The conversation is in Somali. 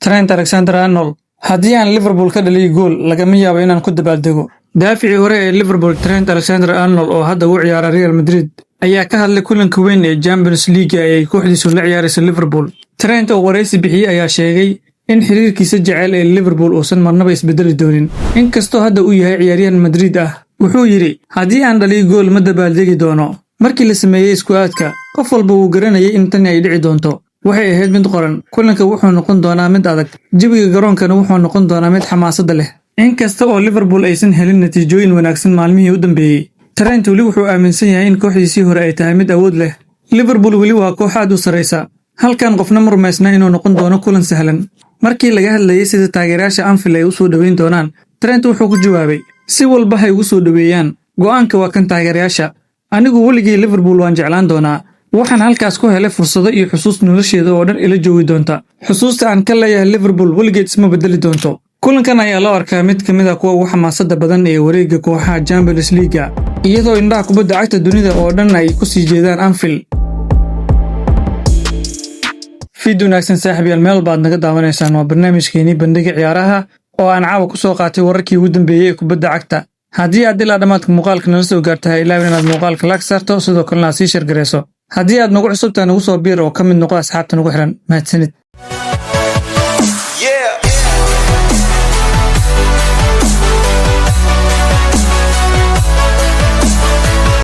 Trent Alexander-Arnold haddii aan Liverpool ka dhaliyo gool lagama yaabo inaan ku dabaaldego. Daaficii hore ee Liverpool Trent Alexander-Arnold oo hadda u ciyaara Real Madrid ayaa ka hadlay kulanka weyn ee Champions League ay kooxdiisu la ciyaarayso Liverpool. Trent oo wareysi bixiyay ayaa sheegay in xiriirkiisa jecel ee Liverpool uusan marnaba isbedeli doonin. Inkastoo hadda uu yahay ciyaaryahan Madrid ah, wuxuu yiri haddii aan dhaliyo gool ma dabaaldegi doono. Markii la sameeyay isku aadka, qof walba wuu garanayay in tan ay dhici doonto. Waxay ahayd mid qoran. Kulanka wuxuu noqon doonaa mid adag. Jawiga garoonkana wuxuu noqon doonaa mid xamaasad leh. Inkasta oo Liverpool aysan helin natiijooyin wanaagsan maalmihii u dambeeyay, Trent weli wuxuu aaminsan yahay in kooxdiisii hore ay tahay mid awood leh. Liverpool weli waa koox aad u sareysa. Halkan qofna ma rumaysna inuu noqon doono kulan sahlan. Markii laga hadlayay sida taageerayaasha Anfield ay u soo dhaweyn doonaan, Trent wuxuu ku jawaabay, si walba hay ugu soo dhaweeyaan. Go'aanka waa kan taageerayaasha. Anigu weligii Liverpool waan jeclaan doonaa. Waxaan halkaas ku helay fursado iyo xusuus nolosheeda oo dhan ila joogi doonta. Xusuusta aan ka leeyahay Liverpool weligeed isma bedeli doonto. Kulankan ayaa loo arkaa mid ka mid ah kuwa ugu xamaasadda badan ee wareegga kooxaha Champions League, iyadoo indhaha kubadda cagta dunida oo dhan ay ku sii jeedaan Anfield. Fiid wanaagsan saaxiibayaal, meel baad naga daawanaysaan. Waa barnaamijkeennii bandhiga ciyaaraha oo aan caawa ku soo qaatay wararkii ugu dambeeyay ee kubadda cagta. Haddii aad ilaa dhamaadka muuqaalka nala soo gaartahay, ilaa inaad muuqaalka like saarto, sidoo kalena sii share gareyso. Haddii aad nagu cusubtahay nagu soo biir oo ka mid noqo asxaabta nagu xiran. Mahadsanid.